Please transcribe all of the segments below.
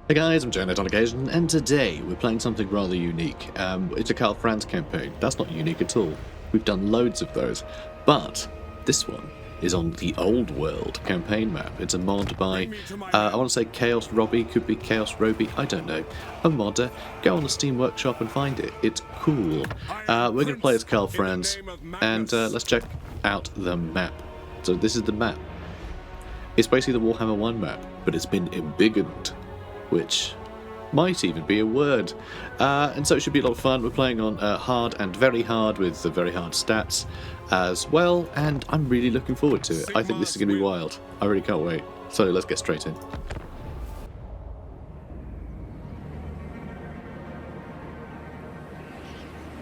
Hey guys, I'm Janet on occasion, and today we're playing something rather unique. It's a Karl Franz campaign. That's not unique at all. We've done loads of those, but this one is on the Old World campaign map. It's a mod by, I want to say ChaosRobie, could be ChaosRobie, I don't know. A modder. Go on the Steam Workshop and find it. It's cool. We're going to play as Karl Franz, and let's check out the map. So this is the map. It's basically the Warhammer 1 map, but it's been embiggened, which might even be a word. And so it should be a lot of fun. We're playing on hard and very hard with the very hard stats as well, and I'm really looking forward to it. I think this is going to be wild. I really can't wait. So let's get straight in.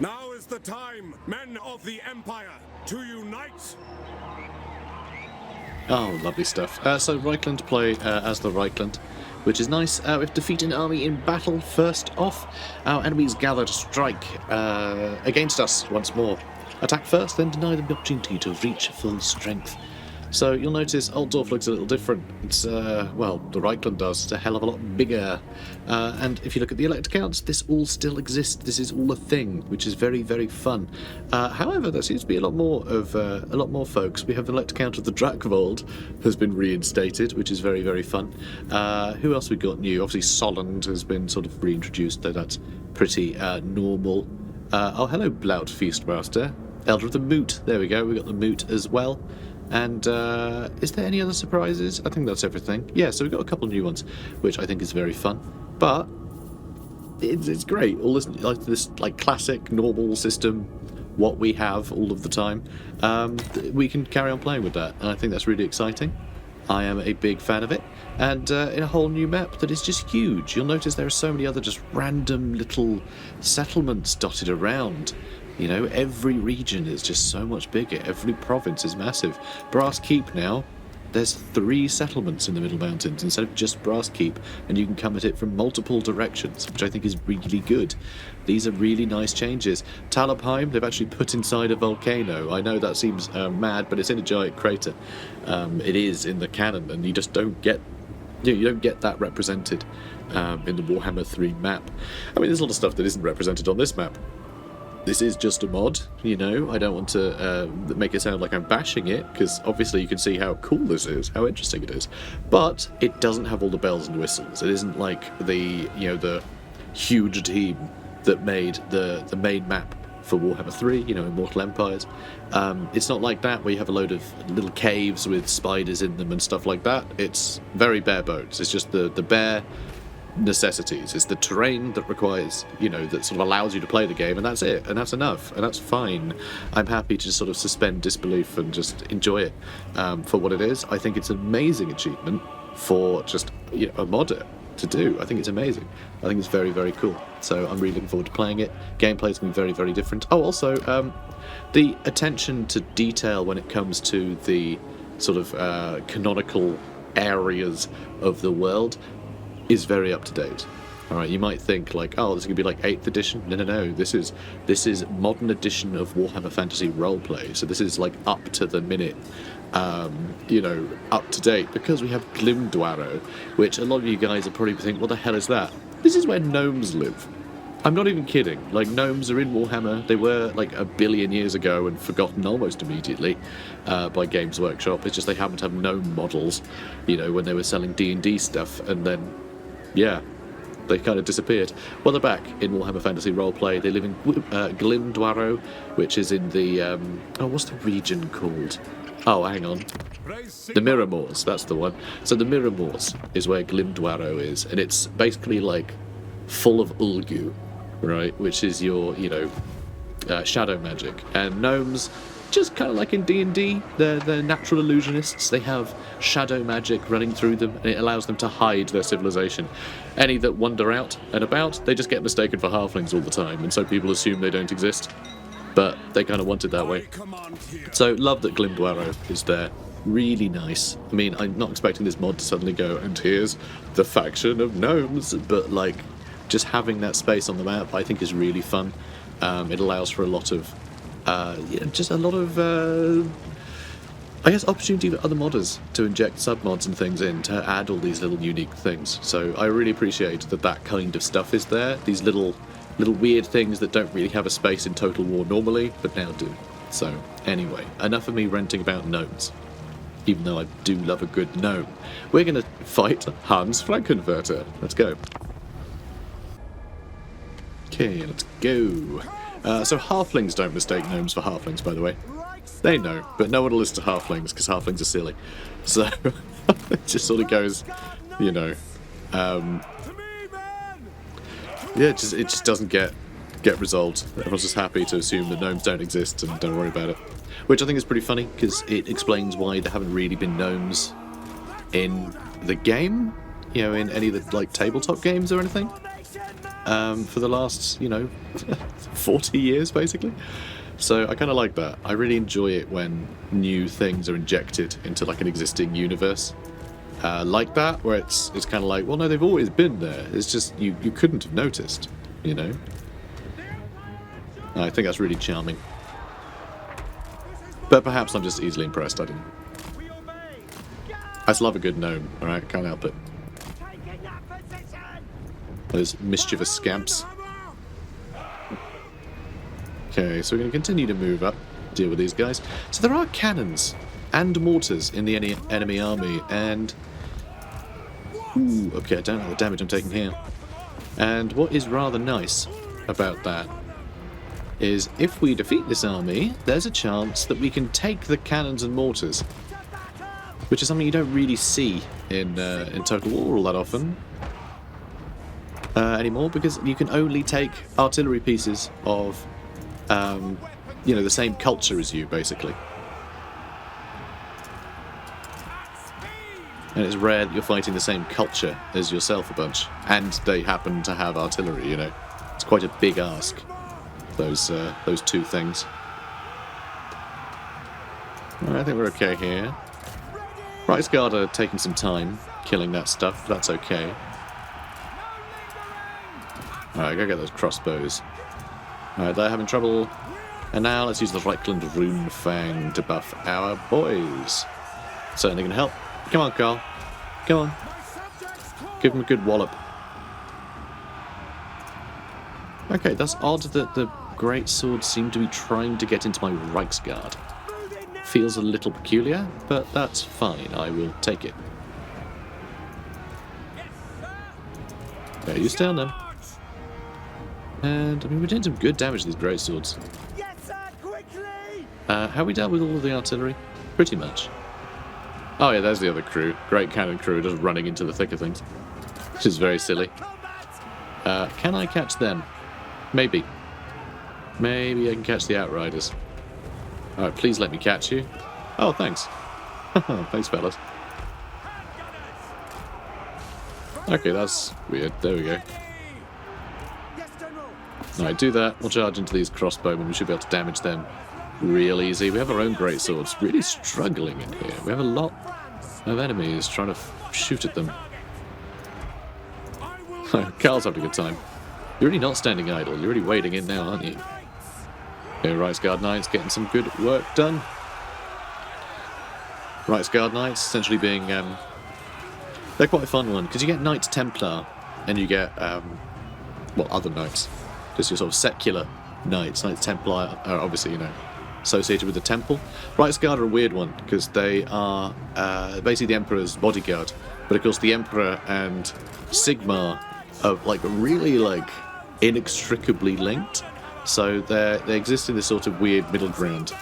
Now is the time, men of the Empire, to unite! Oh, lovely stuff. So Reikland play as the Reikland, which is nice. We've defeated an army in battle first off. Our enemies gather to strike against us once more. Attack first, then deny them the opportunity to reach full strength. So you'll notice Altdorf looks a little different. It's, well, the Reikland does. It's a hell of a lot bigger. And if you look at the elect counts, this all still exists. This is all a thing, which is very, very fun. However, there seems to be a lot more folks. We have the elect count of the Drakvold has been reinstated, which is very, very fun. Who else we got new? Obviously, Solland has been sort of reintroduced, though that's pretty normal. Oh, hello, Blout Feastmaster. Elder of the Moot. There we go. We got the Moot as well. And is there any other surprises? I think that's everything. Yeah, so we've got a couple of new ones, which I think is very fun. But it's great. All this classic normal system, what we have all of the time. We can carry on playing with that, and I think that's really exciting. I am a big fan of it, and in a whole new map that is just huge. You'll notice there are so many other just random little settlements dotted around. You know, every region is just so much bigger. Every province is massive. Brass Keep now, there's 3 settlements in the Middle Mountains instead of just Brass Keep, and you can come at it from multiple directions, which I think is really good. These are really nice changes. Talabheim, they've actually put inside a volcano. I know that seems mad, but it's in a giant crater. It is in the canon, and you just don't get you don't get that represented in the Warhammer 3 map. I mean, there's a lot of stuff that isn't represented on this map. This is just a mod, you know. I don't want to make it sound like I'm bashing it, because obviously you can see how cool this is, how interesting it is. But it doesn't have all the bells and whistles. It isn't like the huge team that made the main map for Warhammer 3, Immortal Empires. It's not like that, where you have a load of little caves with spiders in them and stuff like that. It's very bare bones. It's just the bare necessities. It's the terrain that requires, that sort of allows you to play the game, and that's it, and that's enough, and that's fine. I'm happy to just sort of suspend disbelief and just enjoy it for what it is. I think it's an amazing achievement for just a modder to do. I think it's amazing. I think it's very, very cool. So I'm really looking forward to playing it. Gameplay's going to be very, very different. Oh, also, the attention to detail when it comes to the sort of canonical areas of the world is very up to date. All right, you might think like, oh, this is gonna be like 8th edition. No. This is modern edition of Warhammer Fantasy Roleplay. So this is like up to the minute, up to date, because we have Glimdwaro, which a lot of you guys are probably thinking, what the hell is that? This is where gnomes live. I'm not even kidding. Like, gnomes are in Warhammer. They were like 1 billion years ago and forgotten almost immediately by Games Workshop. It's just they happened to have gnome models, when they were selling D&D stuff, and then they kind of disappeared. Well, they're back in Warhammer Fantasy Roleplay. They live in Glimdwaro, which is in the what's the region called? Oh, hang on. The Mirror Moors, that's the one. So the Mirror Moors is where Glimdwaro is, and it's basically like full of Ulgu, right? Which is your, shadow magic. And gnomes, just kind of like in D&D, they're natural illusionists. They have shadow magic running through them, and it allows them to hide their civilization. Any that wander out and about, they just get mistaken for halflings all the time, and so people assume they don't exist. But they kind of want it that way. So love that Glimdwaro is there. Really nice. I mean, I'm not expecting this mod to suddenly go, and here's the faction of gnomes, but like, just having that space on the map, I think, is really fun. It allows for a lot of just a lot of I guess, opportunity for other modders to inject submods and things in to add all these little unique things. So I really appreciate that that kind of stuff is there. These little weird things that don't really have a space in Total War normally, but now do. So anyway, enough of me ranting about gnomes. Even though I do love a good gnome. We're going to fight Hans Frankenwörter. Let's go. Okay, let's go. So halflings don't mistake gnomes for halflings, by the way. They know, but no one will listen to halflings because halflings are silly. So it just sort of goes, you know, yeah, it just doesn't get resolved. Everyone's just happy to assume that gnomes don't exist and don't worry about it, which I think is pretty funny because it explains why there haven't really been gnomes in the game, you know, in any of the like tabletop games or anything, for the last, you know, 40 years basically. So I kind of like that. I really enjoy it when new things are injected into like an existing universe, like that, where it's kind of like, well, no, they've always been there. It's just you couldn't have noticed, you know. I think that's really charming. But perhaps I'm just easily impressed. I didn't. I just love a good gnome. All right, can't help it. Those mischievous scamps. Okay, so we're going to continue to move up, deal with these guys. So there are cannons and mortars in the enemy army, and... Ooh, okay, I don't know what damage I'm taking here. And what is rather nice about that is if we defeat this army, there's a chance that we can take the cannons and mortars, which is something you don't really see in Total War all that often anymore, because you can only take artillery pieces of... you know, the same culture as you, basically. And it's rare that you're fighting the same culture as yourself a bunch, and they happen to have artillery, you know. It's quite a big ask, those two things. Alright, I think we're okay here. Reichsguard are taking some time killing that stuff, that's okay. Alright, go get those crossbows. Alright, they're having trouble. And now let's use the Reikland Rune Fang to buff our boys. Certainly gonna help. Come on, Karl. Come on. Give him a good wallop. Okay, that's odd that the great swords seem to be trying to get into my Reichsguard. Feels a little peculiar, but that's fine. I will take it. Okay, you stay on them. And, I mean, we're doing some good damage to these great swords. Have we dealt with all of the artillery? Pretty much. Oh yeah, there's the other crew. Great cannon crew just running into the thick of things. Which is very silly. Can I catch them? Maybe. Maybe I can catch the Outriders. Alright, please let me catch you. Oh, thanks. Thanks, fellas. Okay, that's weird. There we go. Alright, do that. We'll charge into these crossbowmen. We should be able to damage them real easy. We have our own great swords really struggling in here. We have a lot of enemies trying to shoot at them. Karl's having a good time. You're really not standing idle. You're really wading in now, aren't you? Okay, Reichsguard Knights getting some good work done. Reichsguard Knights essentially being... they're quite a fun one, because you get Knights Templar, and you get, well, other knights. Just your sort of secular knights. Knights Templar are obviously, you know, associated with the temple. Reichsguard are a weird one, because they are basically the Emperor's bodyguard. But of course the Emperor and SIGMAR are like really like inextricably linked. So they exist in this sort of weird middle ground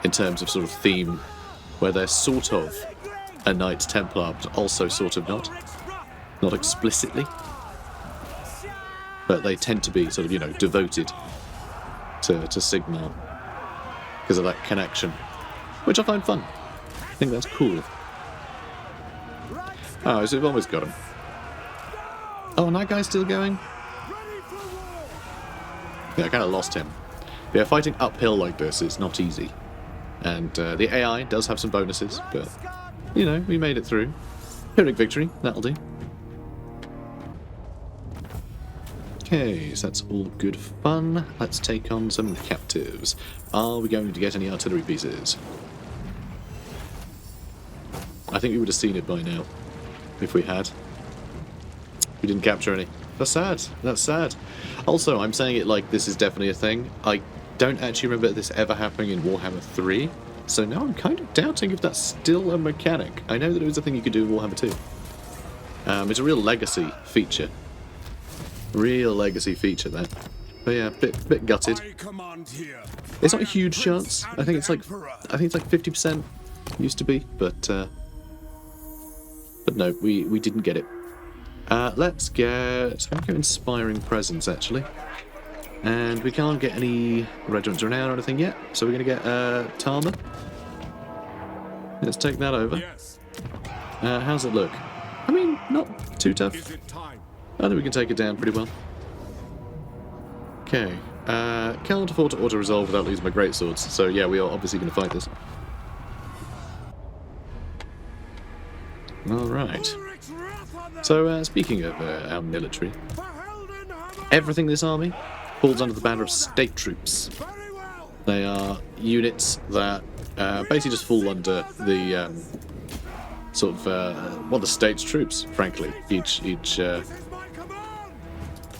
in terms of sort of theme, where they're sort of a Knights Templar, but also sort of not. Not explicitly. But they tend to be sort of, you know, devoted to SIGMAR because of that connection, which I find fun. I think that's cool. Oh, so we've almost got him. Oh, and that guy's still going? Yeah, I kind of lost him. Yeah, fighting uphill like this is not easy. And the AI does have some bonuses, but, you know, we made it through. Pyrrhic victory, that'll do. Okay, so that's all good fun. Let's take on some captives. Are we going to get any artillery pieces? think we would have seen it by now if we had. We didn't capture any. That's sad. That's sad. Also, I'm saying it like this is definitely a thing. I don't actually remember this ever happening in Warhammer 3, so now I'm kind of doubting if that's still a mechanic. I know that it was a thing you could do in Warhammer 2. It's a real legacy feature. Real legacy feature, that. But yeah, bit gutted. It's not a huge chance. I think it's like 50% used to be, but no, we didn't get it. Let's go inspiring presence, actually. And we can't get any regiments renown or anything yet, so we're going to get Tama. Let's take that over. How's it look? I mean, not too tough. I think we can take it down pretty well. Okay. Can't afford to auto-resolve without losing my greatswords, so yeah, we are obviously going to fight this. Alright. So, speaking of our military, everything in this army falls under the banner of state troops. They are units that basically just fall under the the state's troops, frankly. Each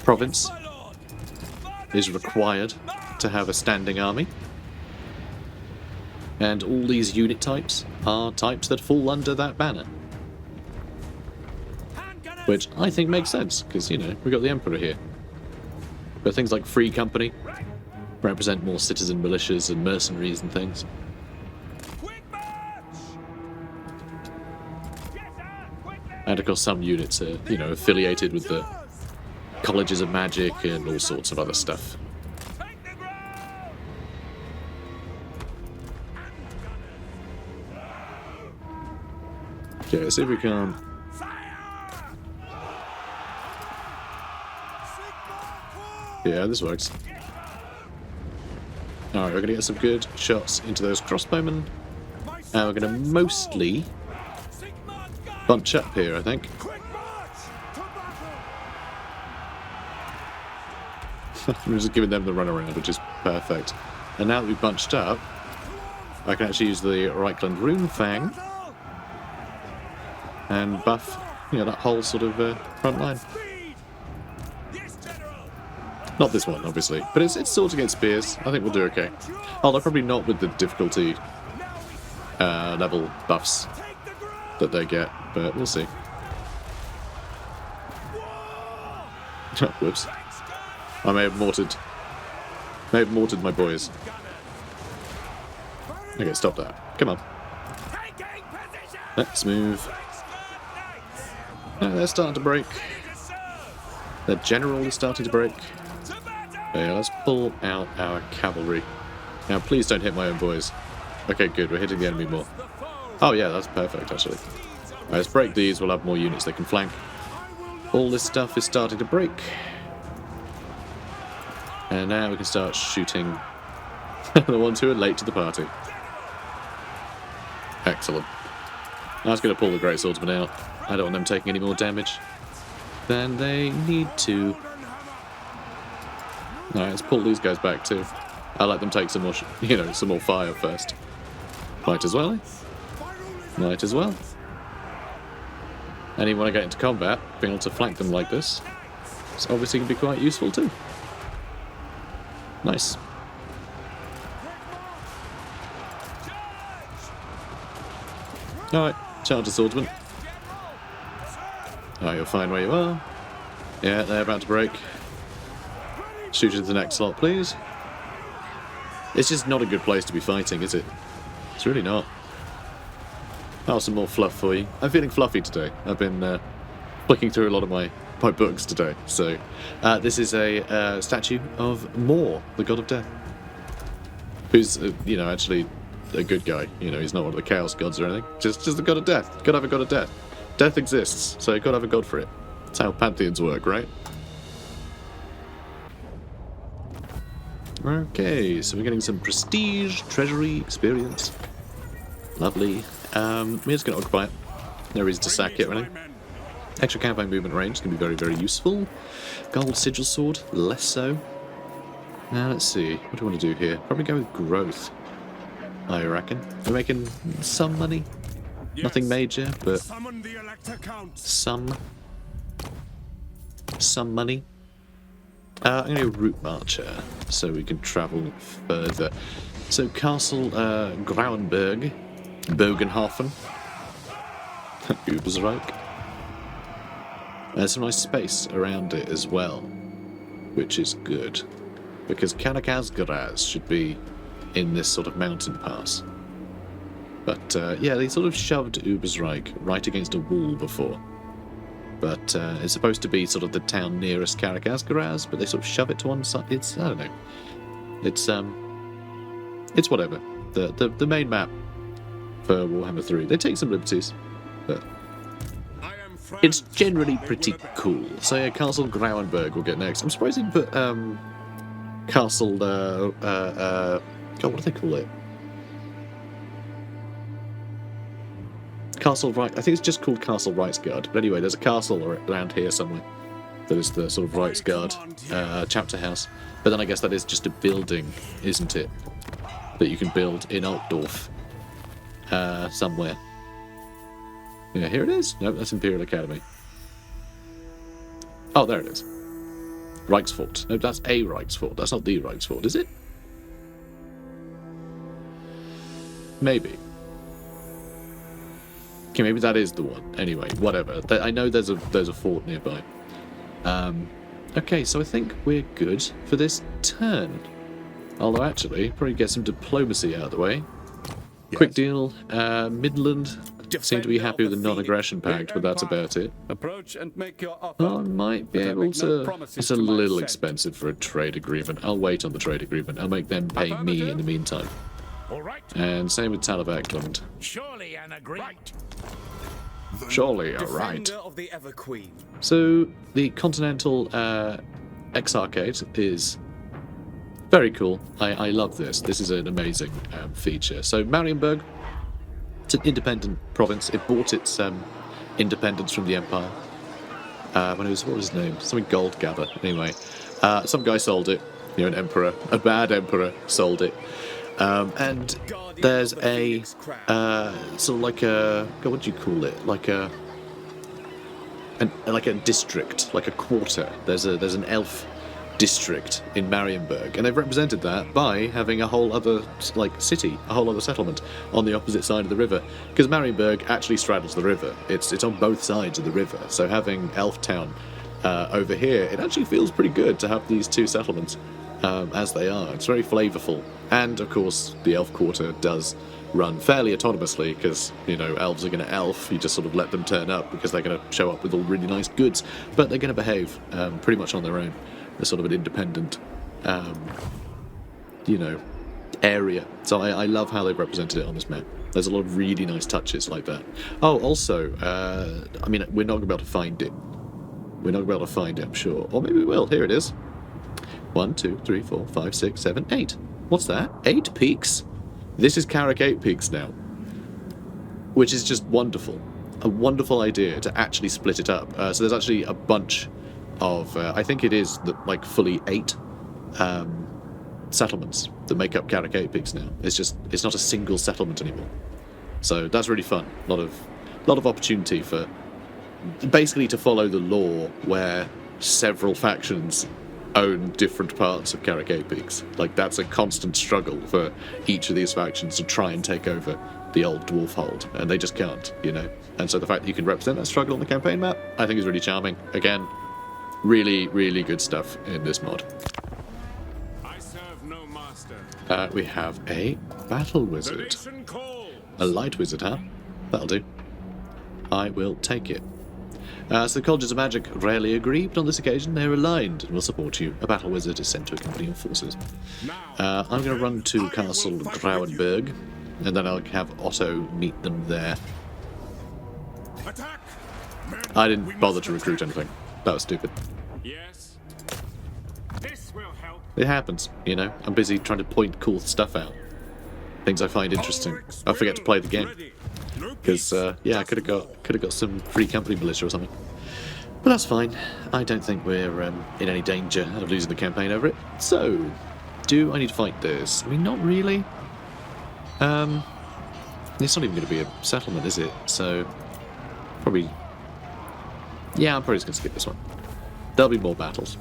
province is required to have a standing army. And all these unit types are types that fall under that banner. Which I think makes sense, because, you know, we've got the Emperor here. But things like Free Company represent more citizen militias and mercenaries and things. And of course some units are, you know, affiliated with the colleges of magic and all sorts of other stuff. Okay, let's see if we can... Yeah, this works. Alright, we're going to get some good shots into those crossbowmen. And we're going to mostly bunch up here, I think. I'm just giving them the runaround, which is perfect. And now that we've bunched up, I can actually use the Reikland Rune Fang and buff, you know, that whole sort of front line. Not this one, obviously, but it's swords against spears. I think we'll do okay. Although probably not with the difficulty level buffs that they get, but we'll see. Whoops. I may have mortared my boys. Okay, stop that. Come on. Let's move. They're starting to break. Their general is starting to break. Yeah, let's pull out our cavalry. Now, please don't hit my own boys. Okay, good. We're hitting the enemy more. Oh, yeah, that's perfect, actually. Right, let's break these. We'll have more units that can flank. All this stuff is starting to break. And now we can start shooting the ones who are late to the party. Excellent. I was going to pull the great swordsmen out. I don't want them taking any more damage than they need to. Alright, let's pull these guys back too. I'll let them take some more, some more fire first. Might as well. Might as well. And even when I get into combat, being able to flank them like this, it's obviously going to be quite useful too. Nice. Alright, charge the swordsman. Alright, you're fine where you are. Yeah, they're about to break. Shoot into the next slot, please. It's just not a good place to be fighting, is it? It's really not. Oh, some more fluff for you. I'm feeling fluffy today. I've been flicking through a lot of my books today. So, this is a statue of Mor, the god of death. Who's, actually a good guy. He's not one of the chaos gods or anything. Just the god of death. Gotta have a god of death. Death exists, so you gotta have a god for it. That's how pantheons work, right? Okay, so we're getting some prestige, treasury, experience. Lovely. We're just going to occupy it. No reason to sack it or anything. Extra campaign movement range is going to be very, very useful. Gold sigil sword, less so. Now let's see, what do we want to do here? Probably go with growth, I reckon. We're making some money. Nothing major, but Summon the Elector Count. some money. I'm going to go route marcher, so we can travel further. So Castle Grauenberg, Bogenhafen, Ubersreik. There's some nice space around it as well, which is good, because Kanakazgraz should be in this sort of mountain pass. But yeah, they sort of shoved Ubersreik right against a wall before. But it's supposed to be sort of the town nearest Kanakazgraz, but they sort of shove it to one side. It's, I don't know. It's whatever. The main map for Warhammer 3. They take some liberties, but it's generally pretty cool. So yeah, Castle Grauenberg will get next. I'm surprised they didn't put Castle God, what do they call it? Castle Right. I think it's just called Castle Reichsguard. But anyway, there's a castle around here somewhere. That is the sort of Reichsguard chapter house. But then I guess that is just a building, isn't it? That you can build in Altdorf somewhere. Yeah, here it is. No, that's Imperial Academy. Oh, there it is. Reichsfort. No, that's a Reichsfort. That's not the Reichsfort, is it? Maybe. Okay, maybe that is the one. Anyway, whatever. I know there's a fort nearby. Okay, so I think we're good for this turn. Although actually, probably get some diplomacy out of the way. Yes. Quick deal. Midland seem to be happy with the non-aggression pact, but that's about it. Approach and make your offer. I might be able to. It's a little expensive for a trade agreement. I'll wait on the trade agreement. I'll make them pay me in the meantime. All right. And same with Reikland. Surely an agreement. Surely a right. Of the Ever Queen. So the Continental Exarchate is very cool. I love this. This is an amazing feature. So Marienburg, it's an independent province. It bought its independence from the Empire when it was, what was his name? Something Goldgather. Anyway, some guy sold it. You know, an emperor, a bad emperor, sold it. And there's a sort of like a, what do you call it? Like a district, like a quarter. There's an elf district in Marienburg, and they've represented that by having a whole other city, a whole other settlement on the opposite side of the river. Because Marienburg actually straddles the river. It's on both sides of the river. So having Elf Town over here, it actually feels pretty good to have these two settlements. As they are. It's very flavourful. And, of course, the Elf Quarter does run fairly autonomously because, you know, elves are going to elf. You just sort of let them turn up because they're going to show up with all really nice goods. But they're going to behave pretty much on their own. They're sort of an independent, you know, area. So I love how they've represented it on this map. There's a lot of really nice touches like that. Oh, also, I mean, we're not going to be able to find it. We're not going to be able to find it, I'm sure. Or maybe we will. Here it is. 1, 2, 3, 4, 5, 6, 7, 8. What's that? 8 peaks? This is Carrick 8 peaks now. Which is just wonderful. A wonderful idea to actually split it up. So there's actually a bunch of, I think it is fully 8 settlements that make up Carrick 8 peaks now. It's not a single settlement anymore. So that's really fun. A lot of opportunity for basically to follow the law where several factions own different parts of Carrick 8 peaks. Like, that's a constant struggle for each of these factions to try and take over the old dwarf hold, and they just can't, you know. And so the fact that you can represent that struggle on the campaign map, I think is really charming. Again, really, really good stuff in this mod. I serve no master. We have a battle wizard. A light wizard, huh? That'll do. I will take it. So the Colleges of Magic rarely agree, but on this occasion they're aligned and will support you. A battle wizard is sent to accompany your forces. I'm going to run to Castle Grauenberg, and then I'll have Otto meet them there. Attack! I didn't bother to recruit anything. That was stupid. Yes. This will help. It happens, you know. I'm busy trying to point cool stuff out. Things I find interesting. I forget to play the game. Because, yeah, I could have got some free company militia or something. But that's fine. I don't think we're in any danger of losing the campaign over it. So, do I need to fight this? I mean, not really. It's not even going to be a settlement, is it? So, probably... Yeah, I'm probably just going to skip this one. There'll be more battles.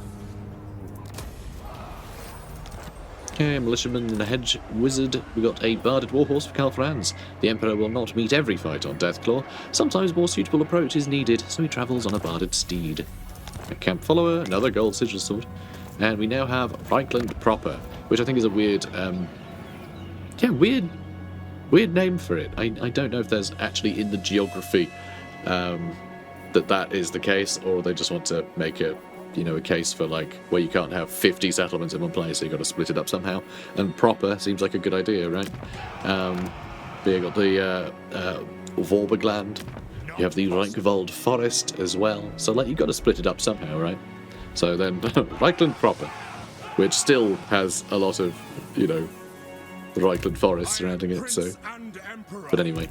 Okay, a militiaman and a hedge wizard. We got a barded warhorse for Karl Franz. The Emperor will not meet every fight on Deathclaw. Sometimes more suitable approach is needed, so he travels on a barded steed. A camp follower, another gold sigil sword. And we now have Reikland proper, which I think is a weird... weird name for it. I don't know if there's actually in the geography that is the case, or they just want to make a case for like where you can't have 50 settlements in one place, so you got to split it up somehow. And proper seems like a good idea, right? You got the Vorbergland. You have the Reikland forest as well. So like you got to split it up somehow, right? So then Reikland proper, which still has a lot of the Reikland forest surrounding it. So, but anyway.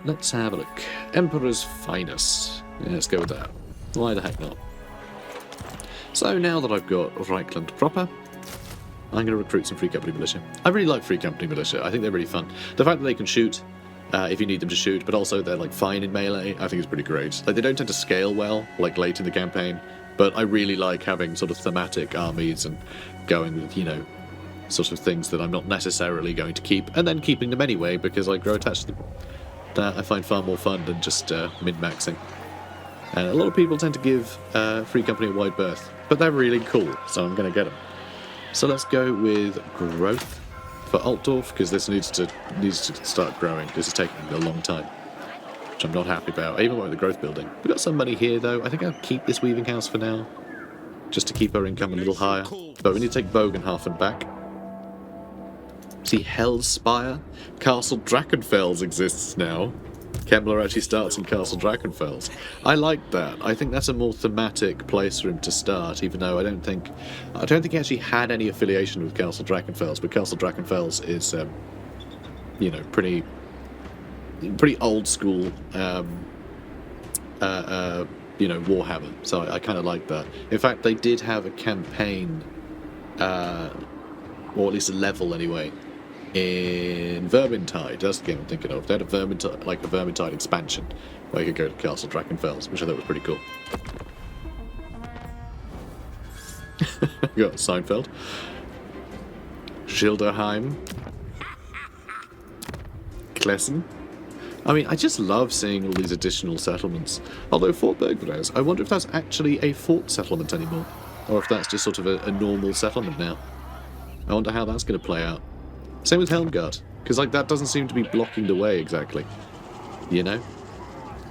Let's have a look. Emperor's Finest. Yeah, let's go with that. Why the heck not? So now that I've got Reikland proper, I'm going to recruit some Free Company Militia. I really like Free Company Militia. I think they're really fun. The fact that they can shoot, if you need them to shoot, but also they're like fine in melee, I think is pretty great. Like they don't tend to scale well, like late in the campaign, but I really like having sort of thematic armies and going with, sort of things that I'm not necessarily going to keep, and then keeping them anyway because I grow attached to them. That I find far more fun than just min-maxing. And a lot of people tend to give Free Company a wide berth, but they're really cool, so I'm going to get them. So let's go with growth for Altdorf, because this needs to start growing. This is taking a long time, which I'm not happy about. I even went with the growth building. We've got some money here, though. I think I'll keep this weaving house for now, just to keep our income a little higher. But we need to take Bogenhafen back. See, Hellspire? Castle Drachenfels exists now. Kemmler actually starts in Castle Drachenfels. I like that. I think that's a more thematic place for him to start, even though I don't think he actually had any affiliation with Castle Drachenfels, but Castle Drachenfels is, pretty old school, Warhammer. So I kind of like that. In fact, they did have a campaign, or at least a level anyway, in Vermintide. That's the game I'm thinking of. They had a Vermintide expansion where you could go to Castle Drachenfels, which I thought was pretty cool. You got Seinfeld, Schilderheim, Klessen. I mean, I just love seeing all these additional settlements. Although Fort Bergvres, I wonder if that's actually a fort settlement anymore, or if that's just sort of a normal settlement now. I wonder how that's going to play out. Same with Helmgart, because like that doesn't seem to be blocking the way exactly,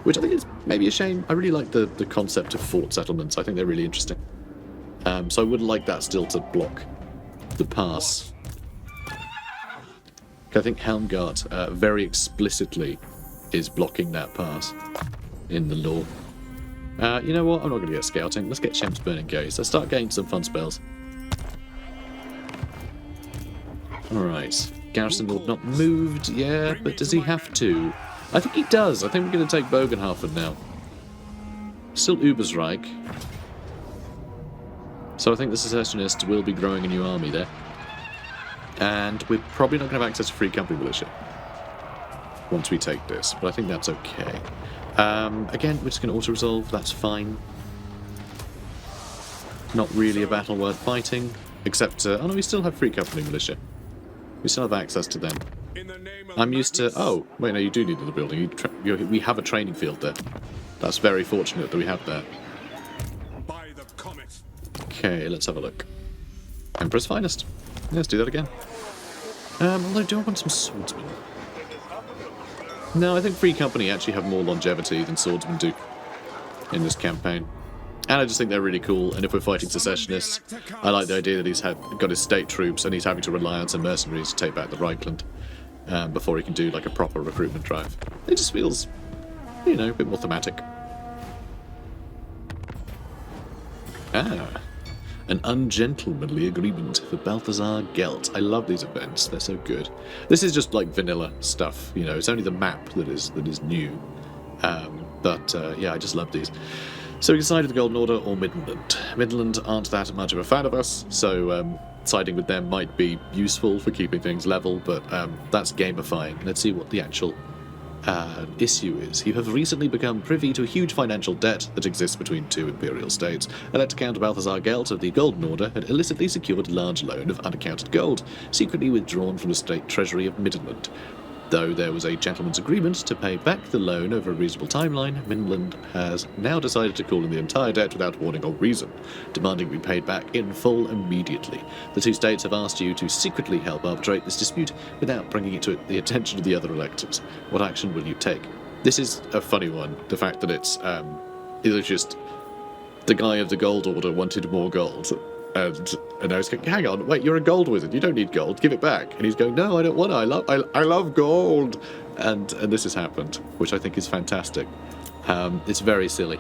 which I think is maybe a shame. I really like the concept of fort settlements. I think they're really interesting. So I would like that still to block the pass. I think Helmgart very explicitly is blocking that pass in the lore. You know what? I'm not going to get scouting. Let's get Shem's Burning Gaze. Let's start getting some fun spells. Alright, Garrison Lord not moved, yeah, but does he have to? I think he does. I think we're going to take Bogenhafen now. Still Ubersreik. So I think the Secessionists will be growing a new army there. And we're probably not going to have access to Free Company Militia once we take this, but I think that's okay. Again, we're just going to auto-resolve, that's fine. Not really a battle worth fighting, except, oh no, we still have Free Company Militia. We still have access to them. I'm used to... Oh, wait, no, you do need the building. We have a training field there. That's very fortunate that we have that. Okay, let's have a look. Emperor's Finest. Let's do that again. Although, do I want some swordsmen? No, I think Free Company actually have more longevity than swordsmen do in this campaign. And I just think they're really cool, and if we're fighting secessionists, I like the idea that he's got his state troops and he's having to rely on some mercenaries to take back the Reikland before he can do like a proper recruitment drive. It just feels, a bit more thematic. An ungentlemanly agreement for Balthazar Gelt. I love these events, they're so good. This is just like vanilla stuff, it's only the map that is new. Yeah, I just love these. So we decided the Golden Order or Midland. Midland aren't that much of a fan of us, so siding with them might be useful for keeping things level, but that's gamifying. Let's see what the actual issue is. You have recently become privy to a huge financial debt that exists between two imperial states. Elector Count Balthazar Gelt of the Golden Order had illicitly secured a large loan of unaccounted gold, secretly withdrawn from the state treasury of Midland. Though there was a gentleman's agreement to pay back the loan over a reasonable timeline, Midland has now decided to call in the entire debt without warning or reason, demanding to be paid back in full immediately. The two states have asked you to secretly help arbitrate this dispute without bringing it to the attention of the other electors. What action will you take? This is a funny one, the fact that it's just the guy of the Gold Order wanted more gold. And I was going, hang on, wait, you're a gold wizard. You don't need gold. Give it back. And he's going, no, I don't want it. I love gold. And this has happened, which I think is fantastic. It's very silly.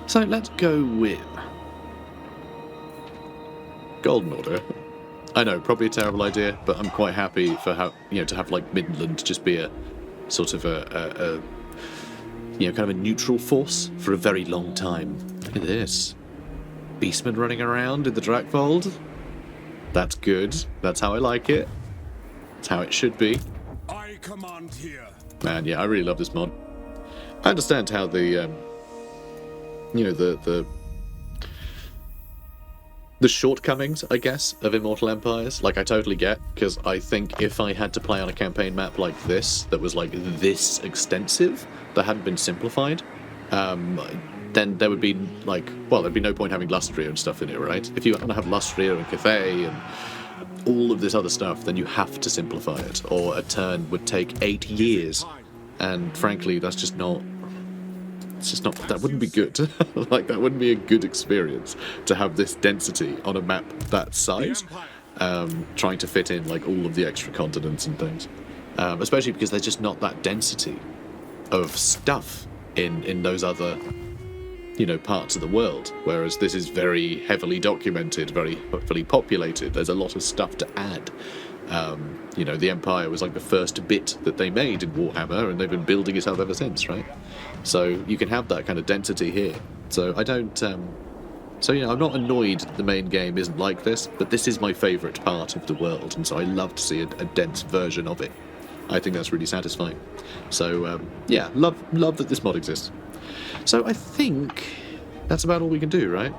So let's go with Golden Order. I know, probably a terrible idea, but I'm quite happy for how to have like Midland just be a sort of a kind of a neutral force for a very long time. Look at this. Beastmen running around in the Drakvold. That's good. That's how I like it. That's how it should be. I command here. Man, yeah, I really love this mod. I understand how the shortcomings, I guess, of Immortal Empires. Like, I totally get, because I think if I had to play on a campaign map like this, that was like this extensive, that hadn't been simplified, then there would be there'd be no point having Lustria and stuff in it, right? If you want to have Lustria and Cathay and all of this other stuff, then you have to simplify it, or a turn would take 8 years, and frankly, that's just not. It's just not. That wouldn't be good. Like, that wouldn't be a good experience to have this density on a map that size, trying to fit in like all of the extra continents and things, especially because there's just not that density of stuff in those other parts of the world, whereas this is very heavily documented, very heavily populated. There's a lot of stuff to add. The Empire was like the first bit that they made in Warhammer, and they've been building it up ever since, right? So you can have that kind of density here. So I don't. I'm not annoyed the main game isn't like this, but this is my favourite part of the world, and so I love to see a dense version of it. I think that's really satisfying. So love that this mod exists. So I think that's about all we can do, right?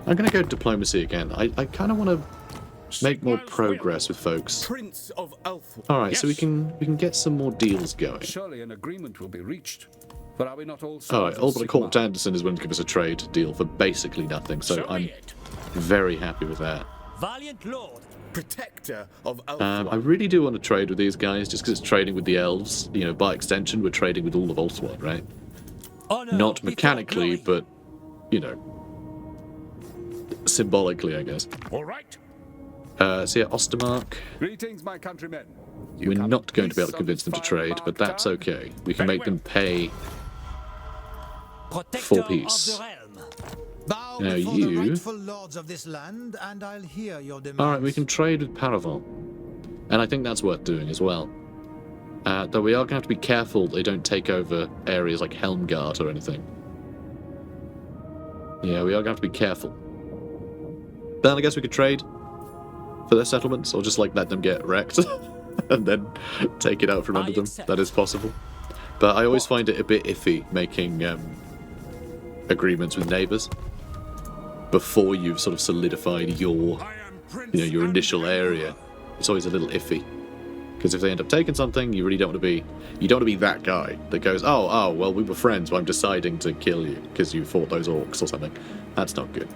I'm going to go diplomacy again. I kind of want to make more progress with folks. Prince of Elfwood. All right, so we can get some more deals going. Surely an agreement will be reached. But are we not all? All right, Albert Court Anderson is willing to give us a trade deal for basically nothing, so I'm very happy with that. Valiant Lord. Protector of Elfwood. I really do want to trade with these guys, just because it's trading with the elves. By extension, we're trading with all of Ulthwad, right? Not mechanically, but, symbolically, I guess. All right. So yeah, Ostermark. Greetings, my countrymen. We're not going to be able to convince them to trade, but that's okay. We can make them pay for peace. Now you... Alright, we can trade with Paraval. And I think that's worth doing as well. Though we are going to have to be careful they don't take over areas like Helmgard or anything. Yeah, we are going to have to be careful. Then I guess we could trade for their settlements, or just let them get wrecked and then take it out from under them. That is possible. But I always find it a bit iffy making agreements with neighbours before you've sort of solidified your initial area. It's always a little iffy. Because if they end up taking something, you really don't want to be that guy that goes, oh, well, we were friends, but I'm deciding to kill you because you fought those orcs or something. That's not good.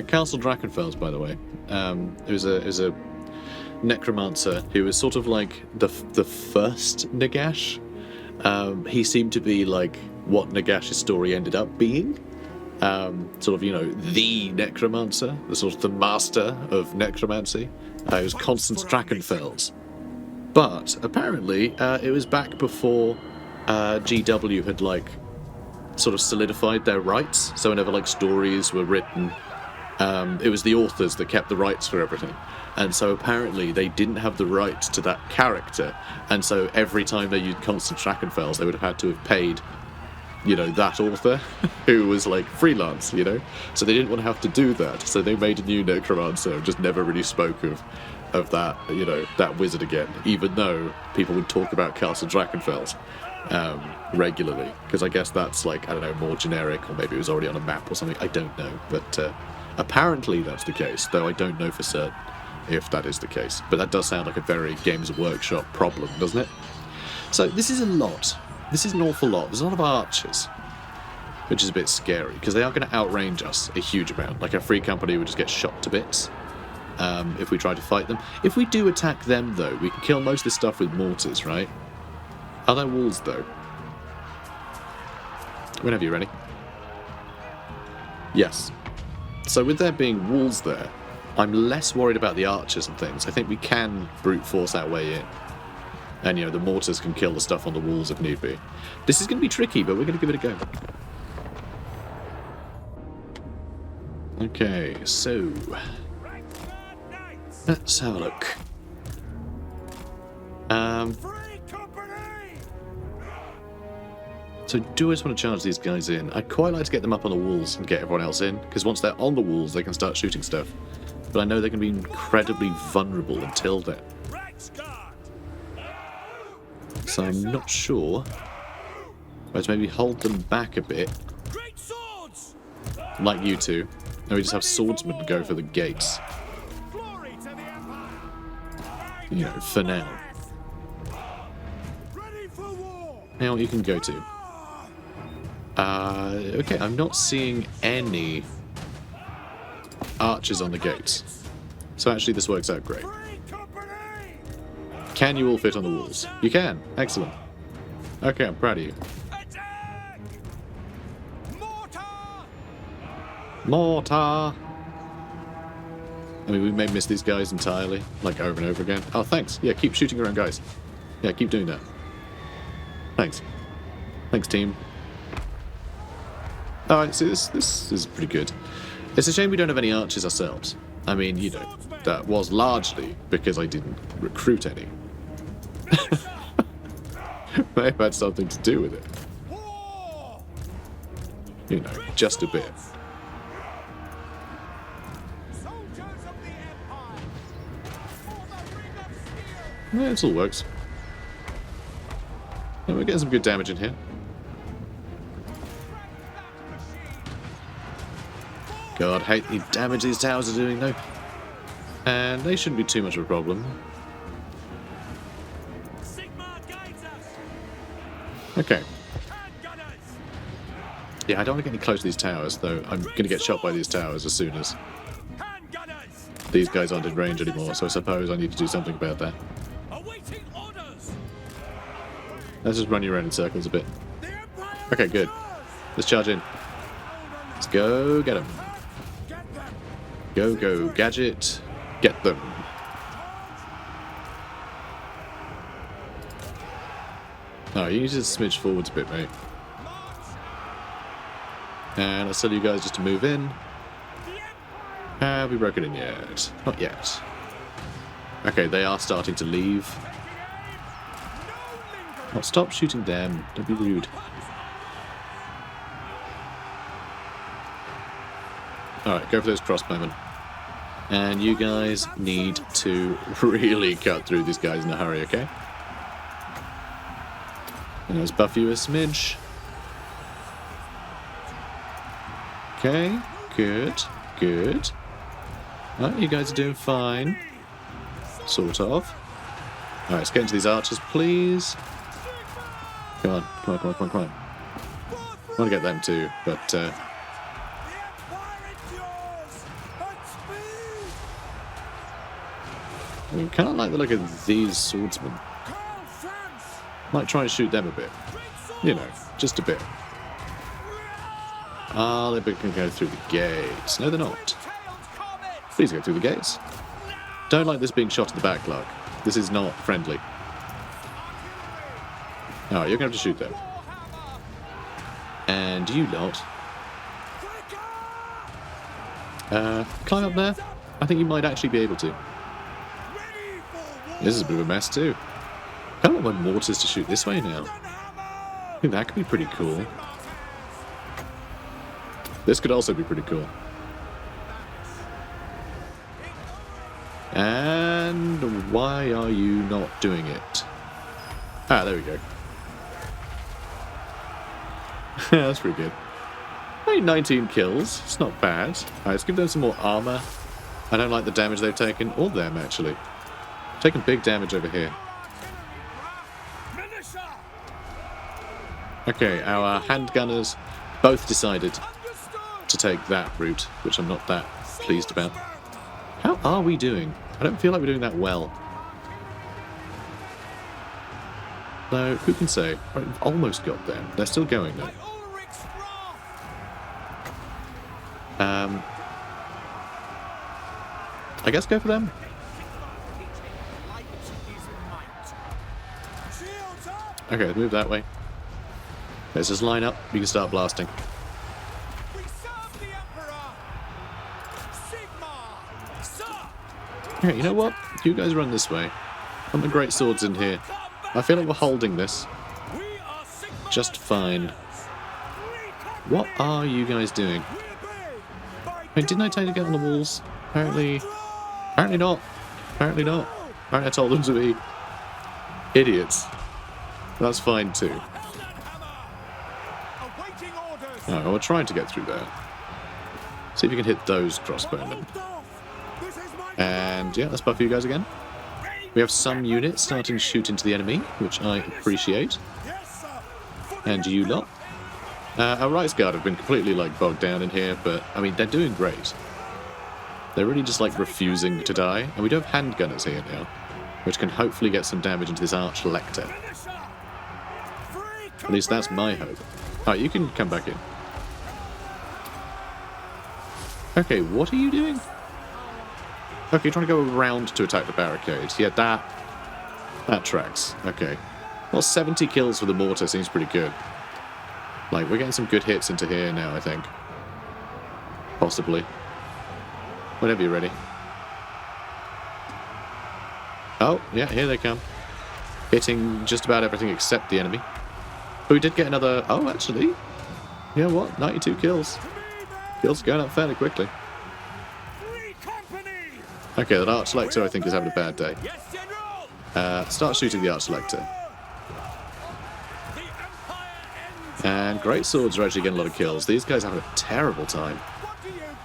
Castle Drachenfels, by the way, it was a necromancer who was sort of like the first Nagash. He seemed to be like what Nagash's story ended up being. The necromancer, the master of necromancy. It was Constance Drachenfels. But apparently, it was back before GW had sort of solidified their rights. So whenever stories were written, it was the authors that kept the rights for everything. And so apparently they didn't have the rights to that character. And so every time they used Constance Drachenfels, they would have had to have paid you know, that author who was like freelance, you know, so they didn't want to have to do that, so they made a new necromancer and just never really spoke of that, you know, that wizard again, even though people would talk about Castle Drachenfels regularly, because I guess that's like, I don't know, more generic, or maybe it was already on a map or something, I don't know, but apparently that's the case, though I don't know for certain if that is the case, but that does sound like a very Games Workshop problem, doesn't it? So this is a lot. This is an awful lot. There's a lot of archers, which is a bit scary, because they are going to outrange us a huge amount. Like, a free company would just get shot to bits if we try to fight them. If we do attack them, though, we can kill most of this stuff with mortars, right? Are there walls, though? Whenever you're ready. Yes. So with there being walls there, I'm less worried about the archers and things. I think we can brute force our way in. And, you know, the mortars can kill the stuff on the walls if need be. This is going to be tricky, but we're going to give it a go. Okay, so... let's have a look. So do I just want to charge these guys in? I'd quite like to get them up on the walls and get everyone else in, because once they're on the walls, they can start shooting stuff. But I know they can be incredibly vulnerable until then. So I'm not sure. Let's maybe hold them back a bit. Like you two. And we just have swordsmen go for the gates. You know, for now. Now you can go to. Okay, I'm not seeing any archers on the gates. So actually this works out great. Can you all fit on the walls? You can. Excellent. Okay, I'm proud of you. Mortar! I mean, we may miss these guys entirely, like over and over again. Oh, thanks. Yeah, keep shooting around, guys. Yeah, keep doing that. Thanks. Thanks, team. Alright, so this is pretty good. It's a shame we don't have any archers ourselves. I mean, you know, that was largely because I didn't recruit any. May have had something to do with it. You know, just a bit. Yeah, this all works. Yeah, we're getting some good damage in here. God, I hate the damage these towers are doing, though. And they shouldn't be too much of a problem. Okay. Yeah, I don't want to get any close to these towers, though. I'm going to get shot by these towers as soon as these guys aren't in range anymore, so I suppose I need to do something about that. Let's just run you around in circles a bit. Okay, good. Let's charge in. Let's go get them. Go, go, gadget. Get them. Oh, you need to smidge forwards a bit, mate. And I'll tell you guys just to move in. Have we broken in yet? Not yet. Okay, they are starting to leave. Oh, stop shooting them. Don't be rude. Alright, go for those crossbowmen. And you guys need to really cut through these guys in a hurry, okay? And let's buff you a smidge. Okay, good, good. Oh, you guys are doing fine. Sort of. Alright, let's get into these archers, please. Come on, come on, come on, come on, come on. I want to get them too, but I kind of like the look of these swordsmen. Might try and shoot them a bit. You know, just a bit. Ah, they can go through the gates. No, they're not. Please go through the gates. Don't like this being shot in the back, Clark. This is not friendly. Oh, you're going to have to shoot them. And you lot. Climb up there. I think you might actually be able to. This is a bit of a mess too. I kind of want my mortars to shoot this way now. I think that could be pretty cool. This could also be pretty cool. And why are you not doing it? Ah, there we go. That's pretty good. Hey, 19 kills. It's not bad. Alright, let's give them some more armor. I don't like the damage they've taken. Or them, actually. Taking big damage over here. Okay, our handgunners both decided to take that route, which I'm not that pleased about. How are we doing? I don't feel like we're doing that well. Though, who can say? Right, we've almost got them. They're still going, though. I guess go for them. Okay, let's move that way. Let's just line up. We can start blasting. Okay, you know what? You guys run this way. Put the great swords in here. I feel like we're holding this just fine. What are you guys doing? Wait, didn't I tell you to get on the walls? Apparently not. Apparently not. Apparently I told them to be idiots. That's fine too. Alright, well, we're trying to get through there. See if you can hit those crossbowmen. And yeah, let's buff you guys again. We have some units starting to shoot into the enemy, which I appreciate. And you lot. Our Rights Guard have been completely like bogged down in here, but I mean, they're doing great. They're really just like refusing to die, and we do have handgunners here now, which can hopefully get some damage into this Arch Lector. At least that's my hope. Alright, you can come back in. Okay, what are you doing? Okay, you're trying to go around to attack the barricade. Yeah, that tracks. Okay. Well, 70 kills for the mortar seems pretty good. Like, we're getting some good hits into here now, I think. Possibly. Whenever you're ready. Oh, yeah, here they come. Hitting just about everything except the enemy. But we did get another... Oh, actually. Yeah, what? 92 kills. Kills going up fairly quickly. Okay, that Arch Lector I think is having a bad day. Start shooting the Arch Lector. And great swords are actually getting a lot of kills. These guys are having a terrible time.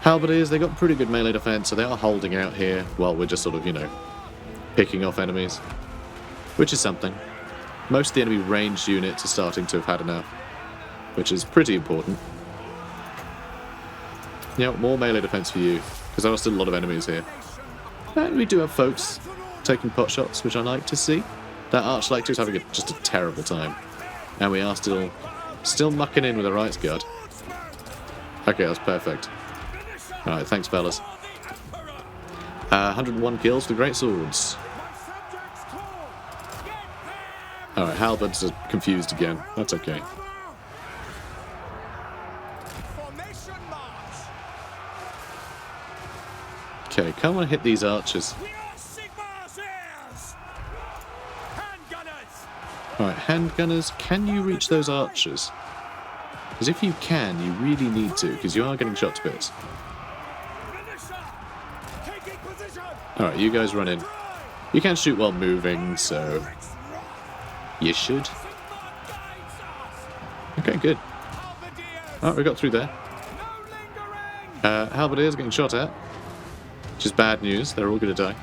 Halberdiers, they got pretty good melee defense, so they are holding out here while we're just sort of, you know, picking off enemies. Which is something. Most of the enemy ranged units are starting to have had enough, which is pretty important. Yeah, more melee defense for you, because there are still a lot of enemies here. And we do have folks taking pot shots, which I like to see. That Arch Lector is having just a terrible time. And we are still mucking in with the Rights Guard. Okay, that's perfect. Alright, thanks fellas. 101 kills for great swords. Alright, halberds are confused again. That's okay. Okay, come on, hit these archers. Alright, handgunners, can you reach those archers? Because if you can, you really need to, because you are getting shot to bits. Alright, you guys run in. You can shoot while moving, so... you should. Okay, good. Alright, we got through there. Halberdiers getting shot at. Which is bad news, they're all going to die.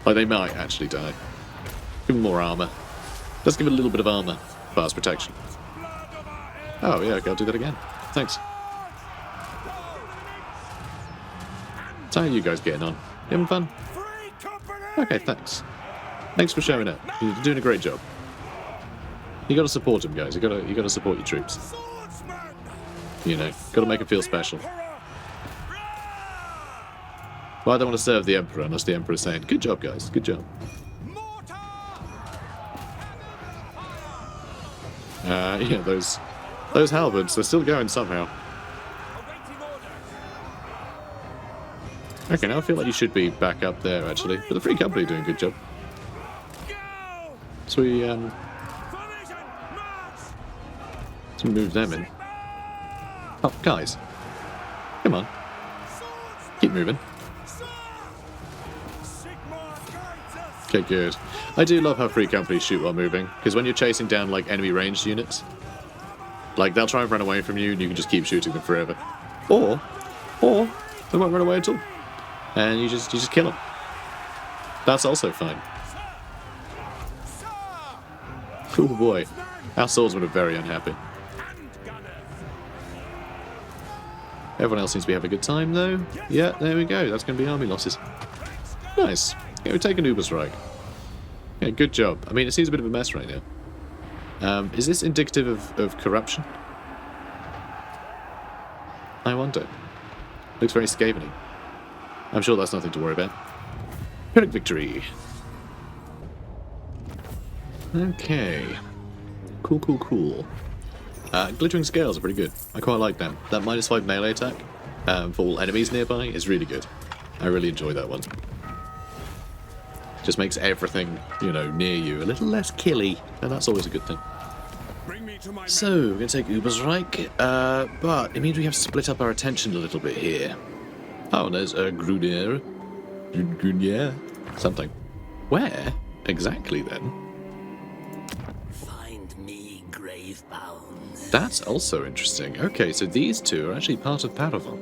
Like, they might actually die. Give them more armor. Let's give it a little bit of armor. Fast protection. Oh, yeah, okay, I'll do that again. Thanks. So how are you guys getting on? You having fun? Okay, thanks. Thanks for showing up. You're doing a great job. You gotta support them, guys. You gotta support your troops. You know, gotta make them feel special. Well, I don't want to serve the Emperor unless the Emperor's saying, good job, guys, good job. Yeah, those halberds, they're still going somehow. Okay, now I feel like you should be back up there, actually. But the Free Company are doing a good job. So we move them in. Oh, guys. Come on. Keep moving. Okay, good. I do love how free companies shoot while moving, because when you're chasing down, like, enemy ranged units, like, they'll try and run away from you, and you can just keep shooting them forever. Or they won't run away at all. And you just kill them. That's also fine. Oh boy. Our swordsmen are very unhappy. Everyone else seems to be having a good time, though. Yeah, there we go. That's going to be army losses. Nice. Yeah, we've taken Ubersreik. Yeah, good job. I mean, it seems a bit of a mess right now. Is this indicative of corruption? I wonder. Looks very Skaven-y. I'm sure that's nothing to worry about. Pyrrhic victory. Okay. Cool. Glittering scales are pretty good. I quite like them. That -5 melee attack for all enemies nearby is really good. I really enjoy that one. Just makes everything, you know, near you a little less killy, and that's always a good thing. So, we're going to take Ubersreik, but it means we have to split up our attention a little bit here. Oh, and there's a Grunier. Something. Where exactly, then? Find me grave-bound. That's also interesting. Okay, so these two are actually part of Paravan.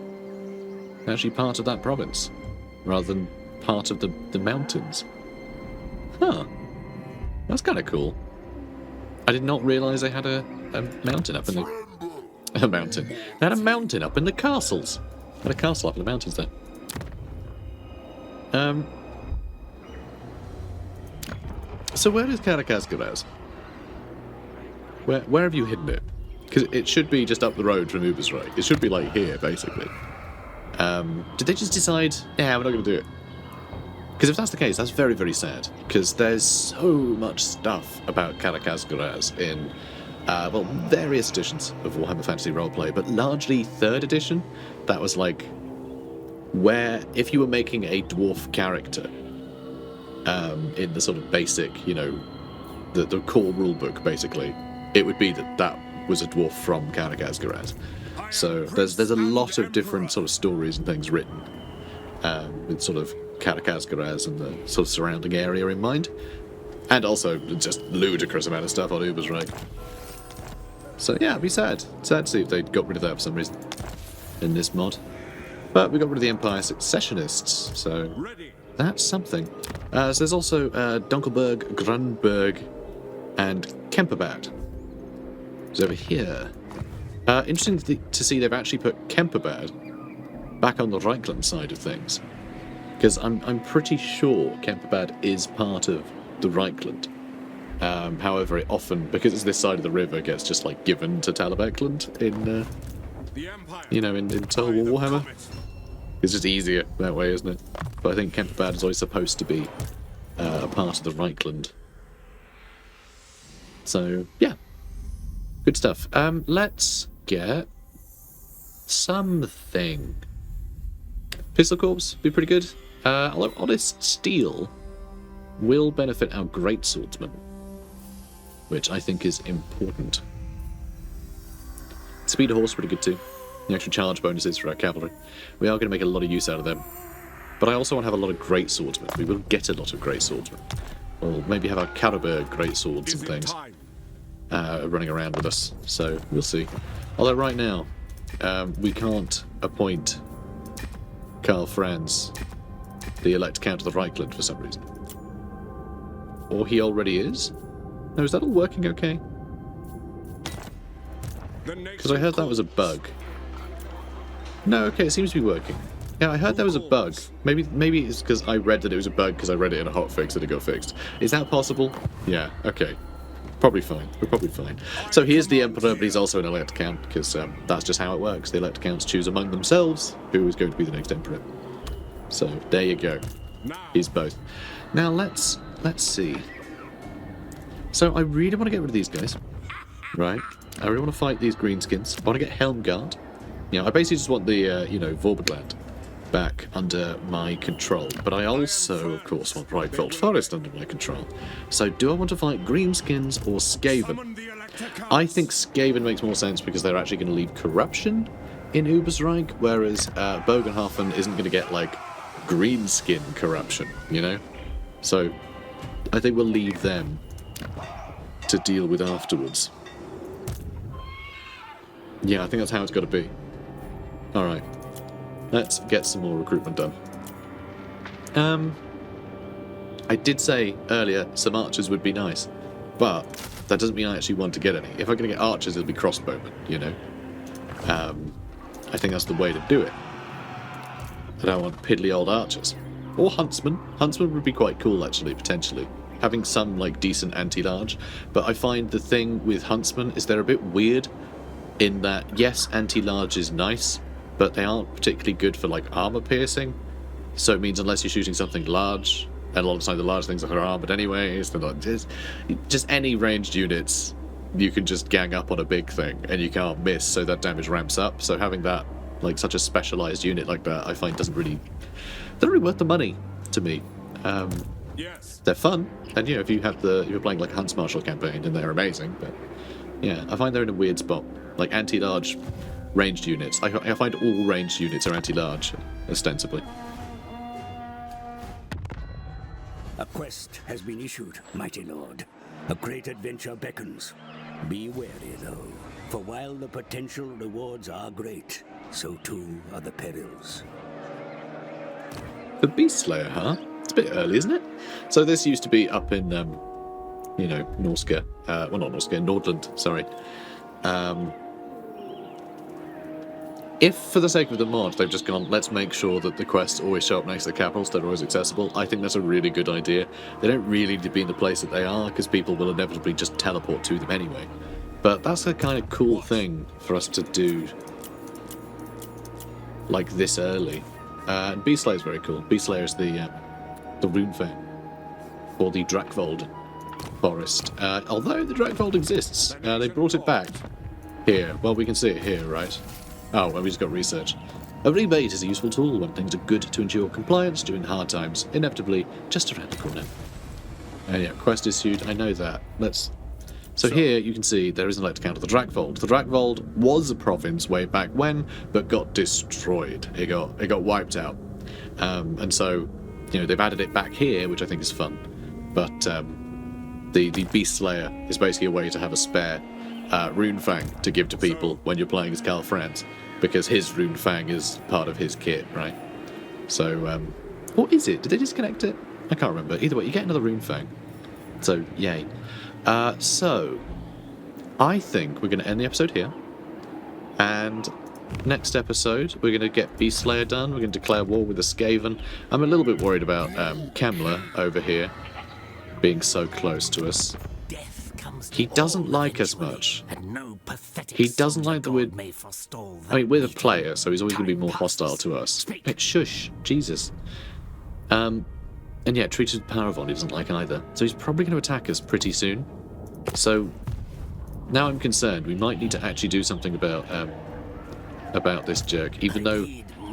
Actually part of that province, rather than part of the mountains. Huh. That's kind of cool. I did not realise they had a mountain up in the... A mountain. They had a mountain up in the castles. They had a castle up in the mountains there. So where is Karakaskaraz? Where have you hidden it? Because it should be just up the road from Ubersreik. It should be like here, basically. Did they just decide, yeah, we're not going to do it? Because if that's the case, that's very, very sad. Because there's so much stuff about Karakaskaraz in, well, various editions of Warhammer Fantasy Roleplay, but largely 3rd edition. That was like, where, if you were making a dwarf character, in the sort of basic, you know, the core rulebook, basically, it would be that was a dwarf from Karakaskaraz. So there's a lot of different sort of stories and things written with sort of Karakaskaraz and the sort of surrounding area in mind, and also just ludicrous amount of stuff on Ubersreik. So yeah, it'd be sad to see if they got rid of that for some reason in this mod. But we got rid of the Empire Secessionists, so that's something. So there's also Dunkelberg, Grunberg, and Kemperbad. It's over here. Interesting to see they've actually put Kemperbad back on the Reikland side of things. Because I'm pretty sure Kemperbad is part of the Reikland. However, it often, because it's this side of the river, gets just like given to Talabekland in, you know, in Total War Warhammer. It's just easier that way, isn't it? But I think Kemperbad is always supposed to be a part of the Reikland. So, yeah. Good stuff. Let's get something. Pistol Corps, be pretty good. Although Honest Steel will benefit our Great Swordsman, which I think is important. Speed of Horse, pretty good too. The extra charge bonuses for our cavalry. We are going to make a lot of use out of them. But I also want to have a lot of Great Swordsmen. We will get a lot of Great Swordsmen. Or maybe have our Karaberg Great Swords and things running around with us. So, we'll see. Although right now, we can't appoint Karl Franz the elect Count of the Reikland for some reason. Or he already is? No, is that all working okay? Because I heard that was a bug. No, okay, it seems to be working. Yeah, I heard there was a bug. Maybe it's because I read that it was a bug because I read it in a hotfix and it got fixed. Is that possible? Yeah, okay. Probably fine. We're probably fine. So he is the Emperor, but he's also an elect Count, because that's just how it works. The elect Counts choose among themselves who is going to be the next Emperor. So, there you go. He's both. Now, let's see. So, I really want to get rid of these guys. Right? I really want to fight these greenskins. I want to get Helmgard. You know, I basically just want the, you know, Vorbergland back under my control. But I also, of course, want Reikland Forest under my control. So, do I want to fight greenskins or Skaven? I think Skaven makes more sense because they're actually going to leave corruption, in Ubersreik, whereas Bogenhofen isn't going to get, like, green skin corruption, you know? So, I think we'll leave them to deal with afterwards. Yeah, I think that's how it's got to be. Alright. Let's get some more recruitment done. I did say earlier some archers would be nice, but that doesn't mean I actually want to get any. If I'm going to get archers, it'll be crossbowmen, you know? I think that's the way to do it. I don't want piddly old archers. Or huntsmen. Huntsmen would be quite cool, actually, potentially. Having some, like, decent anti-large. But I find the thing with huntsmen is they're a bit weird in that, yes, anti-large is nice, but they aren't particularly good for, like, armor piercing. So it means unless you're shooting something large, and alongside the large things that are armored anyways, they're not, just any ranged units, you can just gang up on a big thing, and you can't miss, so that damage ramps up. So having that, like, such a specialised unit like that, I find doesn't really worth the money to me. Yes. They're fun, and you know, if you're playing like a Hunts Marshal campaign, then they're amazing. But yeah, I find they're in a weird spot. Like anti-large ranged units, I find all ranged units are anti-large, ostensibly. A quest has been issued, mighty lord. A great adventure beckons. Be wary, though, for while the potential rewards are great, so too are the perils. The Beast Slayer, huh? It's a bit early, isn't it? So this used to be up in, you know, Norska. Well, not Norska, Nordland, sorry. If, for the sake of the mod, they've just gone, let's make sure that the quests always show up next to the capitals, they're always accessible, I think that's a really good idea. They don't really need to be in the place that they are, because people will inevitably just teleport to them anyway. But that's a kind of cool thing for us to do, like, this early. And Beast Slayer is very cool. Beast Slayer is the Runefang, or the Drakvold forest. Although the Drakvold exists, they brought it back here. Well, we can see it here, right? Oh, well, we just got research. A rebate is a useful tool when things are good to ensure compliance during hard times, inevitably just around the corner. Yeah, quest issued, I know that. So here you can see there is an elect account of the Drakvold. The Drakvold was a province way back when, but got destroyed. It got wiped out. And so, you know, they've added it back here, which I think is fun. But the Beast Slayer is basically a way to have a spare Runefang to give to people when you're playing as Karl Franz, because his Runefang is part of his kit, right? So, or is it? Did they disconnect it? I can't remember. Either way, you get another Runefang. So, yay. So, I think we're going to end the episode here. And next episode, we're going to get Beast Slayer done. We're going to declare war with the Skaven. I'm a little bit worried about Kemmler over here being so close to us. He doesn't like us much. He doesn't like that we're... I mean, we're the player, so he's always going to be more hostile to us. Hey, shush. Jesus. And yeah, treated with Paravon he doesn't like either. So he's probably going to attack us pretty soon. So now I'm concerned. We might need to actually do something about this jerk, even though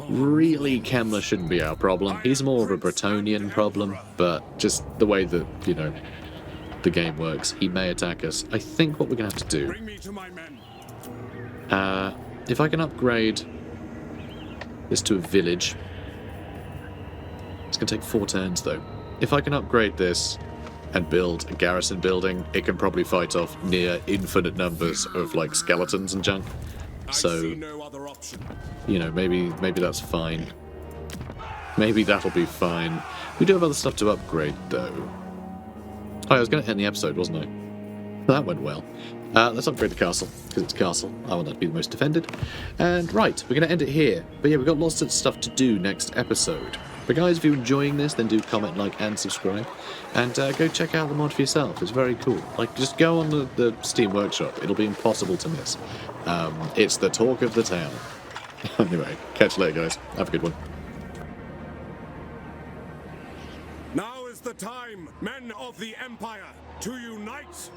really Kemmler shouldn't be our problem. He's more of a Bretonian problem, but just the way that, you know, the game works, he may attack us. I think what we're going to have to do... Bring me to my men. If I can upgrade this to a village... It's going to take 4 turns, though. If I can upgrade this and build a garrison building, it can probably fight off near infinite numbers of, like, skeletons and junk. So, No other option. you know, maybe that's fine. Maybe that'll be fine. We do have other stuff to upgrade, though. Oh, I was going to end the episode, wasn't I? That went well. Let's upgrade the castle, because it's a castle. I want that to be the most defended. And right, we're going to end it here. But yeah, we've got lots of stuff to do next episode. But guys, if you're enjoying this, then do comment, like, and subscribe. And go check out the mod for yourself. It's very cool. Like, just go on the Steam Workshop. It'll be impossible to miss. It's the talk of the town. Anyway, catch you later, guys. Have a good one. Now is the time, men of the Empire, to unite!